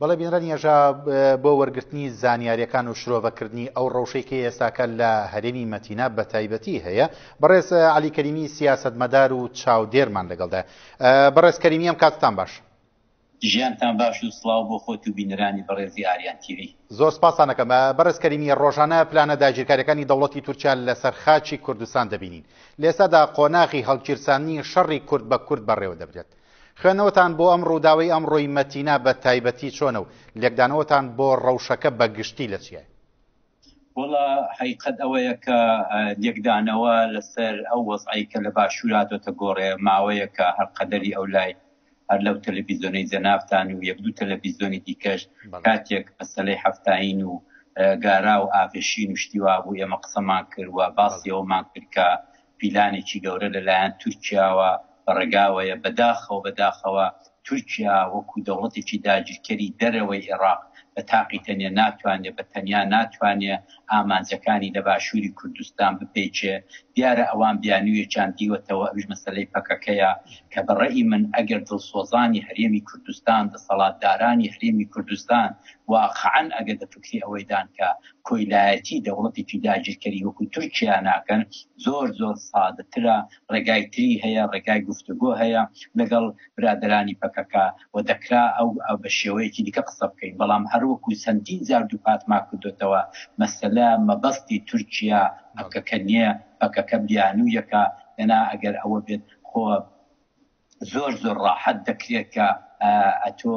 بەڵێ بینران ێژا بۆ وەرگرتنی زانیاریەکان و شرۆڤەکردنی ئەو ڕەوشەی کە ئێستاکە لە هەرێمی مەتینا بە تایبەتی هەیە. بەڕێز عەلی کەریمی سیاسەتمەدار و چاودێرمان لەگەڵدا. بەڕێز کەریمی ئەم کاتتان باش. ژیانتان باش و سڵاو بۆ خۆت و بینەرانی بەڕێزی ئاریان تیڤی. زۆر سپاسان دەکەم. بەڕێز کەریمی، ڕۆژانە پلانە داگیرکاریەکانی دەوڵەتی تورکیا لەسەر خاچی کوردستان دەبینین. لە ئێستادا قۆناغی هەڵگیرسانی شەڕی کورد بە کورد بەڕێوە دەبرێت. خوێنەوەتان بۆ ئەم ڕووداوەی ئەمڕۆی مەتینا بە تایبەتی چۆنە و لێکدانەوەتان بۆ ڕەوشەکە بە گشتی لە چییە؟ وڵا حقیقەت ئەوەیە کە لێکدانەوە لەسەر ئەو وەزعی کە لە باشووراتۆتە گۆڕێ ماوەیە کە هەر قەدەری ئەو لای هەر لەو تەلەڤیزۆنەی جەنابتان و یەک دوو تەلەڤیزۆنی دیکەش کاتێک مەسەلەی هەفتاین و گارا و ئاڤشین و شتیوا بوو ئێمە قسەمان کرد و باسی ئەومان کرد کە پیلانێکی گەورە لەلایەن تورکیاوە بەڕێگاوەیە بەداخەوە تورکیا وەکو دەوڵەتێکی داگیرکەری دەرەوەی عێراق بە تاقی تەنیا ناتوانێت بە تەنیا ناتوانێت ئامانجەکانی لە باشووری کوردستان بپێچێ. دیارە ئەوان بیانوویەکیان دیوەتەوە ئەوش مەسەلەی پەکەکەیە کە بەڕێی من ئەگەر دڵسۆزانی هەرێمی کوردستان دەسەڵاتدارانی هەرێمی کوردستان واقعەن ئەگەر دەفکری ئەوەیدان کە کۆیلایەتی دەوڵەتێکی داگیرکەری وەکو تورکیا ناکەن زۆر سادەترە، ڕێگای تری هەیە، ڕێگای گفتوگۆ هەیە لەگەڵ برادرانی پەکەکە و دەکرا ئەو بە شێوەیەکی دیکە قسە بکەین. بەڵام هەروەکو چەندین جار دووپاتما کردوتەوە مەسەلە مەبەستی تورکیا پەکەکە نییە، پەکەکە بیانوویەکە لەنا ئەگەر ئەوە بێت خۆ زۆر ڕاحەت دەکرێت کە ئەتۆ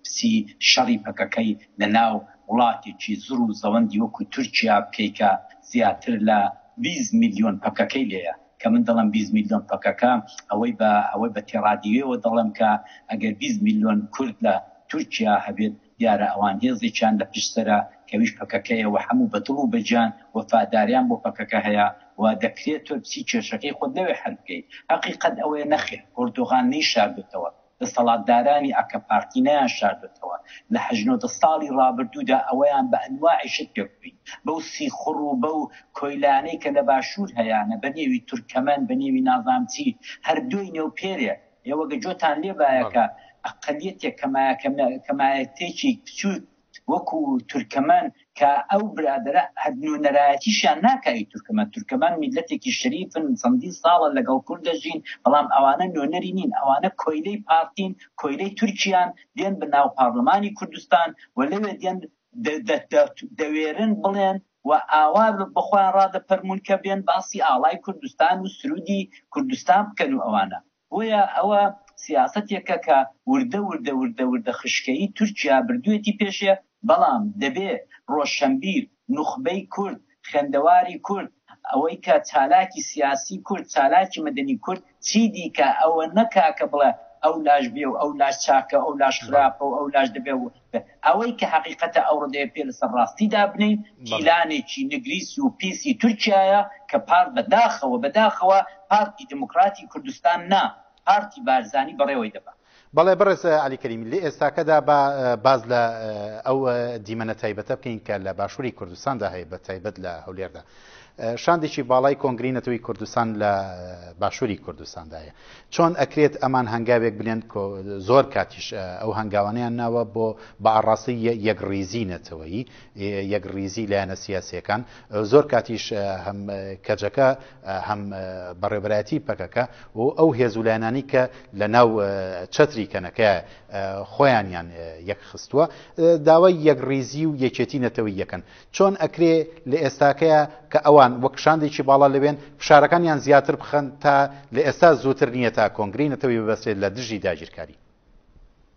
پسی شەڕی پەکەکەی لە ناو وڵاتێکی زڕ و زەوەندی وەکو تورکیا بکەیکە زیاتر لە 20 میلیۆن پەکەکەی لێیە کە من دەڵم 20 میلیۆن پەکەکە ئەوەی بە تێڕادیویەوە دەڵم کە ئەگەر 20 میلیۆن کورد لە تورکیا هەبێت دیارە ئەوان هێزێکیان لە پشتسەرە کەویش پەکەکەیەوە هەموو بەدڵ و بەجان وەفاداریان بۆ پەکەکە هەیە و دەکرێت تۆ پسی کێشەکەی خۆت لەوێ هەر بکەیت. حەقیقەت ئەوەیە نەخێر ئۆردۆغان نەیشاردوتەوە، دەسەڵاتدارانی ئەکە پارتی نەیان شاردوتەوە لە 18 ساڵی ڕابردوودا ئەوەیان بە ئەنواعی شت پێبکەین بەو سیخڕ و بەو کۆیلانەی کە لە باشوور هەیەە بە نێوی تورکەمەن بە نێوی نازانچی هەردووی نێوپێرێ. ئێوەگە جۆتان لێ بایەکە ئەقەلیەتێک کەمایەتێکی بچووک وەکو تورکەمەن کە ئەو برادرە هەرنوێنەرایەتیشیان ناکایی تورکەمەن میلەتێکی شەریفن چەندین ساڵە لەگەڵ کورد دەژین بەڵام ئەوانە نوێنەری نین، ئەوانە کۆیلەی پارتین، کۆیلەی تورکیان دێن بە ناو پارلەمانی کوردستان و لەوێ دێن دەوێرن بڵێن و ئاوا بەخۆیان ڕادەپەرمون کە بێن باسی ئاڵای کوردستان و سرودی کوردستان بکەن و ئەوانە بۆیە ئەوە سیاسەتێکە کە وردە خشکەیی تورکیا بردوێتی پێشێ. بەڵام دەبێ ڕۆشنبیر نوخبەی کورد خوێندەواری کورد ئەوەی کە چالاکی سیاسی کورد چالاکی مەدەنی کورد چی دیکە ئەوە نەکاکە بڵێ ئەو لاش بێ و ئەو لاش چاکە ئەو لاش خراپە و ئەو لاش دەبێ و ئەوەی کە حەقیقەتە ئەو ڕدەیە پێ لەسەر ڕاستیدا بنین کیلانێکی نگریسی و پیسی تورکیایە کە پارت بەداخەوە پارتی دموکراتی کوردستان نا پارتی بارزانی بەڕێوەی دەبا. بەڵێ بەڕێز عەلی کەریمی لە ئێستاکەدا باز لە ئەو دیمەنە تایبەتە بکەین کە لە باشووری کوردستاندا هەیە بە تایبەت لە هەولێردا. شاندێکی باڵای کۆنگرەی نەتەوەی کوردستان لە باشووری کوردستاندایە. چۆن ئەکرێت ئەمان هەنگاوێک بنێن زۆر کاتیش ئەو هەنگاوانیان ناوە بۆ بە ئاڕاستی یەکڕیزی نەتەوەیی یەکڕیزی لایەنە سیاسیەکان زۆر کاتیش هەم کەجەکە هەم بەڕێوەبەرایەتی پەکەکە و ئەو هێزولایەنانی کە لە ناو چەتری کەنەکە خۆیانیان یەک خستووە داوای یەکڕیزی و یەکێتی نەتەوەی یەکەن. چۆن ئەکرێ لە ئێستاکەیە کە ئەوان وەک شاندێکی باڵا لەوێن فشارەکانیان زیاتر بخەن تا لە ئێستا زووتر نییە تا کۆنگرەی نەتەوەی ببەستێت لە دژی داگیرکاری؟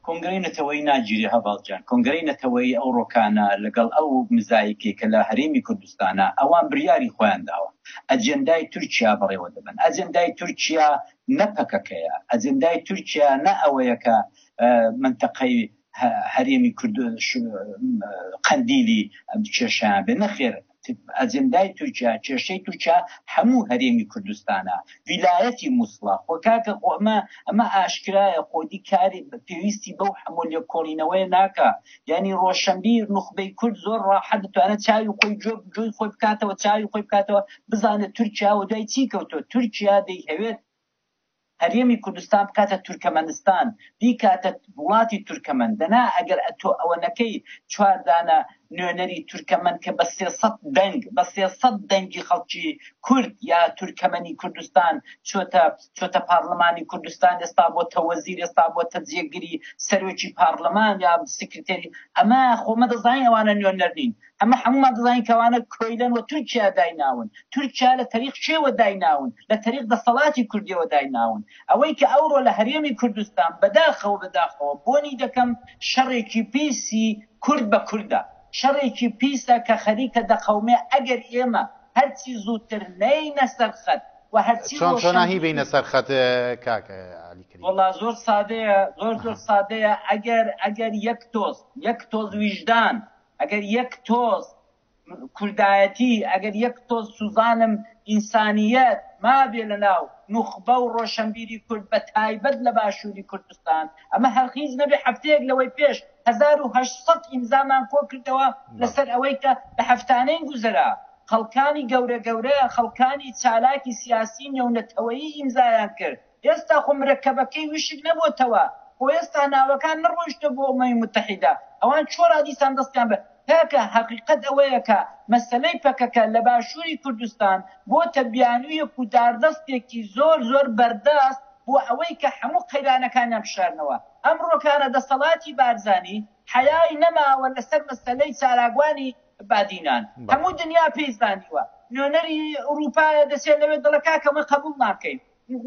کۆنگرەی نەتەوەی ناگیری هەباڵجان، کۆنگرەی نەتەوەی ئەو ڕۆکانە لەگەڵ ئەو مزایکێ کە لە هەرێمی کوردستانە ئەوان بریاری خۆیان داوە ئەجێندای تورکیا بەڕێوە دەبن. ئەجێندای تورکیا نەپەکەکەیە، ئەجێندای تورکیا نە ئەوەیە کە منتەقەی هەرێمی قەندیلی کێشیان بێ، نەخێر. ئەجێندای تورکیا کێشەی تورکیا هەموو هەرێمی کوردستانە ویلایەتی مووسڵە خۆ کاکە ئەمە ئاشکرایە خۆدی کاری پێویستی بەو هەموو لێکۆڵینەوەیە ناکە. یعنی ڕۆشنبیر نوخبەی کورد زۆر ڕاحەت دەتوانێت چاوی خۆی جۆی خۆی بکاتەوە چاوی خۆی بکاتەوە بزانێت تورکیا و دوای چی کەوتۆ. تورکیا دەیهەوێت هەرێمی کوردستان بکاتە تورکمەنستان بیکاتە وڵاتی تورکمەن دەنا ئەگەر ئەتۆ ئەوەنەکەی چواردانە نوێنەری تورکمەن کە بە 300 دەنگی خەڵکی کورد یا تورکمەنی کوردستان چۆتە پارلەمانی کوردستان ئێستا بۆتە وەزیر ئێستا بۆتە جێگیری سەرۆکی پارلەمان یا سکرتێری ئەمە خۆمە دەزانین ئەوانە نوێنەر نین ئەمە هەمومان دەزانین کەوانە کۆیلەن و تورکیا دایناون تورکیا لە تەریق شێوە دایناون لە تەریق دەسەڵاتی کوردیەوە دایناون ئەوەی کە ئەوڕۆ لە هەرێمی کوردستان بەداخەوە بۆنی دەکەم شەڕێکی پیسی کورد بە کوردە شەڕێکی پیسە کە خەریکە دەقەومێ ئەگەر ئێمە هەرچی زووتر نەینە سەرخەت و هەرچی چۆنهی بینە سەرخەت کاکە عەلیکەریم وەڵا زۆر سادەیە زۆر سادەیە ئەگەر یەک تۆز ویژدان ئەگەر یەک تۆز کوردایەتی ئەگەر یەک تۆز سوزانم ئینسانیەت مابێ لەناو نوخبە و ڕۆشنبیری کورد بە تایبەت لە باشووری کوردستان ئەمە هەرخیز نەبێ هەفتەیەک لەوەی پێش 1800 ئیمزامان کۆ کردەوە لەسەر ئەوەی کە لە هەفتانەی گوزەرا خەڵکانی گەورە خەڵکانی چالاکی سیاسی نێونەتەوەیی ئیمزایان کرد ئێستا خۆ مرەکەبەکەی وشک نەبووتەوە خۆ ئێستا ناوەکان نڕۆیشتە بۆ ئەمەی متحیدا ئەوان چۆرا دیسان دەستیان بە پێکە حقیقت ئەوەیە کە مەسەلەی پەکەکە لە باشووری کوردستان بۆتە بیانوویەک و داردەستێکی زۆر بەردەست بۆ ئەوەی کە هەموو قەیرانەکانیان بشارنەوە ئەمڕۆکانە دەسەڵاتی بارزانی حیای نەماوە لەسەر مەسەلەی چالاگوانی بادینان هەموو دنیا پێیزانیوە نوێنەری ئەوروپایە دەچێت لەوێ دڵە کاکەمە قبول ناکەین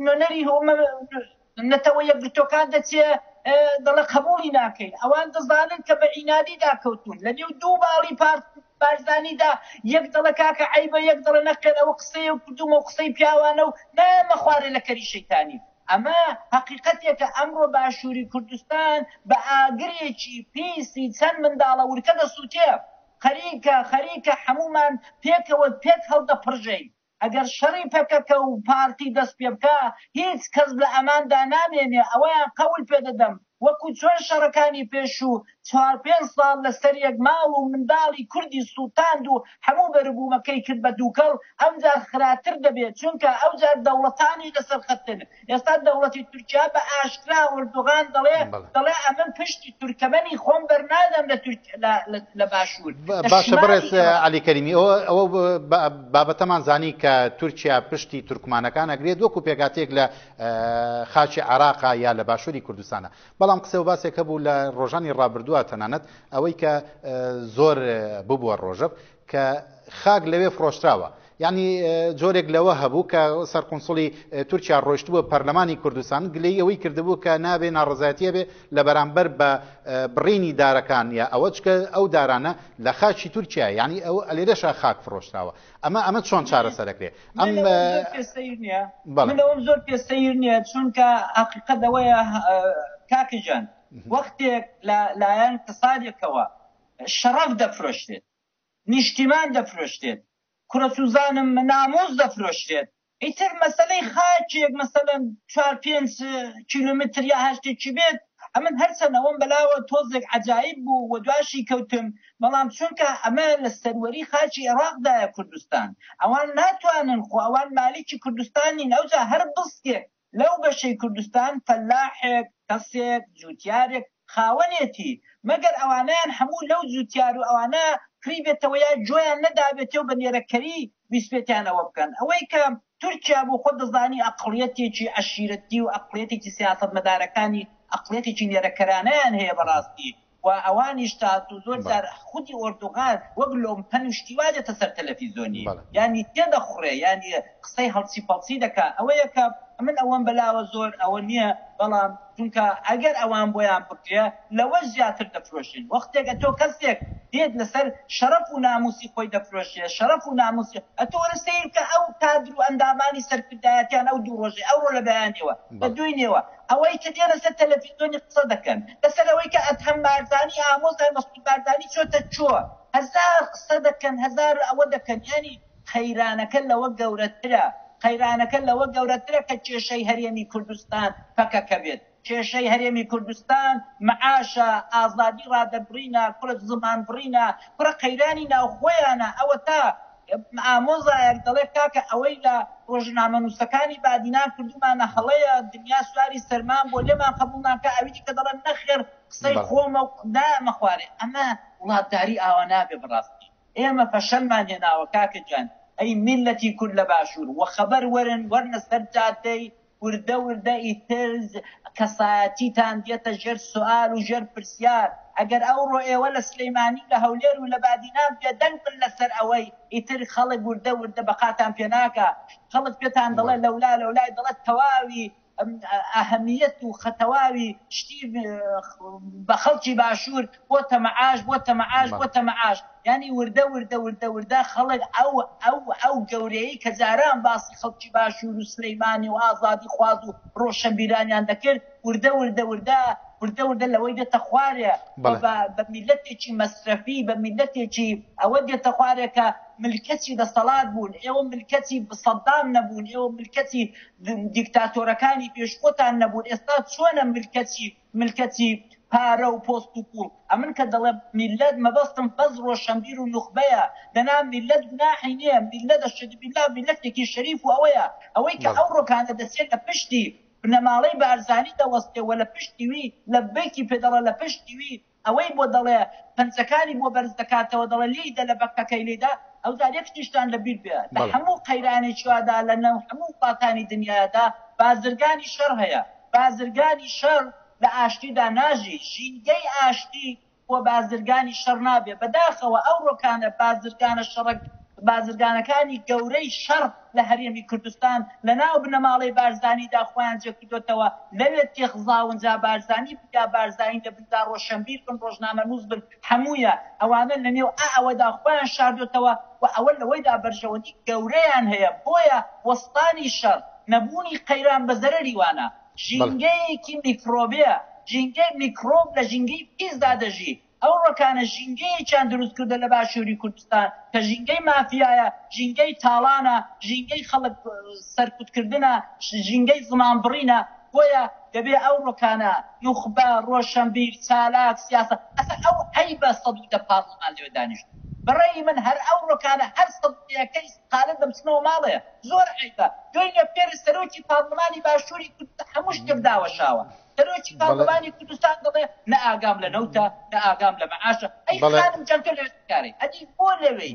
نوێنەری نەتەوە یەکگرتوەکان دەچێت دڵە قبولی ناکەین ئەوان دەزانن کە بە عینادی داکەوتون لە نێو دوو باڵی بارزانیدا یەک دڵە کاکە عیبە یەک دڵە نەکەن ئەوە قسەیە و کردومە و قسەی پیاوانە و نامە خوارێ لە کەری شەیتانی ئەمە حقیقەتێکە ئەمڕۆ باشووری کوردستان بە ئاگرێکی پیسی چەند منداڵە ورکە دەسووتێ خەریکە هەمومان پێک هەڵدەپڕژەین ئەگەر شەڕی پەکەکە و پارتی دەست پێ بکە هیچ کەس لە ئەماندا نامێنێ ئەوەیان قەول پێ دەدەم وەکو چۆن شەڕەکانی پێش و 4-5 ساڵ لەسەر یەک ماڵ و منداڵی کوردی سووتاند و هەموو بەربوومەکەی کرد بە دووکەڵ ئەمجار خراتر دەبێت چونکە ئەوجار دەوڵەتانی لەسەر خەتن ئێستا دەوڵەتی تورکیا بە ئاشکرا ئوردوغان دەڵێ ئەمن پشتی تورکمەنی خۆم بەرنادەم لە باشوور باشە بڕێز عەلیکەریمی ئەوە بابەتەمان زانی کە تورکیا پشتی تورکمانەکان ئەگرێت وەکو پێگاتێک لە خاچی عێراقا یا لە باشووری کوردستانە بەڵام قسە و باسێک هەبوو لە ڕۆژانی ڕابردووە تەنانەت ئەوەی کە زۆر ببووە ڕۆژەب کە خاک لەوێ فرۆشتراوە یعنی جۆرێک لەوە هەبوو کە سەرقونسڵی تورکیا ڕۆیشتبووە پەرلەمانی کوردستان گلەی ئەوەی کردبوو کە نابێ ناڕزایەتیە بێ لە بەرامبەر بە بڕینی دارەکان یا ئەوە چکە ئەو دارانە لە خاچی تورکیا یعنی ئەو لێرەشە خاک فرۆشتراوە ئەمە چۆن چارەسەرەکرێ من ئەوم زۆر پێسەیر نییە چونکە حقیقەت ئەوەیە کاکەجان وەختێک لایەن اقتصادێکەوە شەڕەف دەفرۆشتێت نیشتیمان دەفرۆشتێت کوڕە سوزانم نامۆز دەفرۆشتێت ئیتر مەسەلەی خاچێک مەسەلەن 4-5 کیلومتر یا هەشتێکی بێت ئەمن هەرچەند ئەوەم بەلاوە تۆزێک عەجایب بوو و دواشی کەوتم بەڵام چونکە ئەمە لە سەروەری خاچی عێراقدایە کوردستان ئەوان ناتوانن خۆ ئەوان مالیکی کوردستانین ئەوجا هەر بستێک لەو بەشەی کوردستان فەلاحێک کەسێک جوتیارێک خاوەنێتی مەگەر ئەوانیان هەموو لەو جوتیار و ئەوانە کری بێتەوە یا جۆیان نەدابێتەوە بە نێرەکەری ویسپێتیانەوە بکەن ئەوەی کە تورکیا بۆ خۆ دەزانی ئەقڵیەتێکی عەشیرەتی و ئەقڵیەتێکی سیاسەتمەدارەکانی ئەقڵیەتێکی نێرەکەرانەیان هەیە بەڕاستی و ئەوانیش تا زۆر جار خودی ئۆردوغان وەک لۆمپەن و شتی وادێتە سەر تەلەڤیزۆنی ینی تێدەخوڕێ ینی قسەی هەڵچی پەڵچی دەکا ئەوەیە کە من ئەوەم بەلاوە زۆر ئەوە نییە بەڵام چونکە ئەگەر ئەوان بۆیان بکرێ لەوە زیاتر دەفرۆشین وەختێکە تۆ کەسێک دێت لەسەر شەرەف و ناموسی خۆی دەفرۆشێ شەرەف و ناموسی ئەتۆ وەرە سەیر کە ئەو کادر و ئەندامانی سەرکردایەتیان ئەو دوو ڕۆژێ ئەوڕۆ لە بەیانەوە بە دوینەوە ئەوەی کە دێنە سەر تەلەڤیزۆنی قسە دەکەن لەسەر ئەوەی کە ئەدهەم بارزانی ئامۆزای مەسعود بارزانی چۆتە چۆ هەزار قسە دەکەن هەزار ئەوە دەکەن ینی خەیرانەکە لەوە گەورەترە خەیرانەکە لەوە گەورەترە کە کێشەی هەرێمی کوردستان پەکەکە بێت کێشەی هەرێمی کوردستان مەعاشە ئازادی ڕادەبڕینە کوڕە زمان بڕینە کوڕە قەیرانی ناوخۆیانە ئەوە تا ئامۆزایەک دەڵێ کاکە ئەوەی لە ڕۆژنامە نووسەکانی بادینان کردومانە هەڵەیە دنیا سواری سەرمان بۆ لێمان قبول ناکە ئەویی کە دەڵێن نەخێر قسەی خۆمە و نامە خوارێ ئەمە وڵاتداری ئاوا نابێ بڕاستی ئێمە فەشەلمان هێناوە کاکە جان ئەی میلەتی کورد لە باشوور وەخەبەر وەرنە سەر جادەی وردە وردە ئیتر کەسایەتیتان دێتە ژێر سوال و ژێر پرسیار ئەگەر ئەوڕۆ ئێوە لە سلەیمانی لە هەولێر و لە بادینان بێدەنگ بن لەسەر ئەوەی ئیتر خەڵک وردە وردە بەقاتان پێ ناکە خەڵک پێتان دەڵێ لەولای دەڵێت تەواوی ئەهەمیەت و خەتەواوی شتی بە خەڵکی باشوور بۆتە مەعاش ینی وردە خەڵک ئەو گەورەیەی کە جاران باسی خەڵکی باشوور و سلەیمانی و ئازادی خواز و ڕۆشنبیرانیان دەکرد وردە لەوەی دێتە خوارێ بە میلەتێکی مەسرەفی بە میلەتێکی ئەوە دێتە خوارێکە ملکەتی دەسەڵات بوون ئێوە ملکەتی سەدام نەبوون ئێوە ملکەتی دیکتاتۆرەکانی پێشخۆتان نەبوون ئێستا چۆنە ملکەتی پارە و پۆست و پوڵ ئەمن کە دەڵێ میلەت مەبەستم بەز ڕۆشنبیر و نوخبەیە دەنا میلەت گوناحی نییە میلەت ئەشهدوبیلا میلەتێکی شەریف و ئەوەی کە ئەو ڕۆکانە دەچێت لە پشتی بنەماڵەی بارزانی دەوەستێەوە لە پشتیوی لە بێکی پێدەڵە لە پشتیوی ئەوەی بۆ دەڵێ پەنجەکانی بۆ بەرز دەکاتەوە دەڵێ لێیدا لە بەکەکەی لێدا ئەو زارێک تیشتان لەبیر بێ لە هەموو قەیرانێکی وادا لە نەو هەموو وڵاتانی دنیادا بازرگانی شەڕ هەیە بازرگانی شەڕ لە ئاشتیدا ناژی ژینگەی ئاشتی بۆ بازرگانی شەڕ نابێ بەداخەوە ئەو ڕۆکانە بازرگانە شەڕک بازرگانەکانی گەورەی شەڕ لە هەرێمی کوردستان لە ناو بنەماڵەی بارزانیدا خۆیان جێکردوێتەوە لەوێت تێخزاونجا بارزانی بیا بارزانی لە بندا ڕۆشنبیر بن ڕۆژنامە نووس بن هەموویە ئەوانە لە نێو ئەوەدا خۆیان شاردوێتەوە و ئەوە لەوەیدا بەرژەوەندی گەورەیان هەیە بۆیە وەستانی شەڕ نەبوونی قەیران بە زەرەری وانە ژینگەیەکی میکرۆبیە ژینگەی میکرۆب لە ژینگەی پیسدا دەژی ئەو ڕۆکانە ژینگەیەکیان دروست کردە لە باشووری کوردستان کە ژینگەی مافیایە ژینگەی تاڵانە ژینگەی خەڵک سەرکوتکردنە ژینگەی زمانبڕینە بۆیە دەبێ ئەو ڕۆکانە نوخبە ڕۆشنبیر چالاک سیاسە ئەسا ئەو هەیبە سەدودە پارلەمان لێوە دانیشت بەڕێی من هەر ئەو ڕۆکانە هەر سەدودەکەی قالە دەمچنەوە ماڵەیە زۆر عیبە دوێنێ پێر سەرۆکی پارلەمانی باشووری کوردستان هەموو شتێک داوەشاوە سەرۆکی پارلەمانی کوردستان دەڵێ نە ئاگام لە نەوتە نە ئاگام لە مەعاشە ئەی خانم جان تۆ لەوێ کارێ ئەدی بۆ لەوەی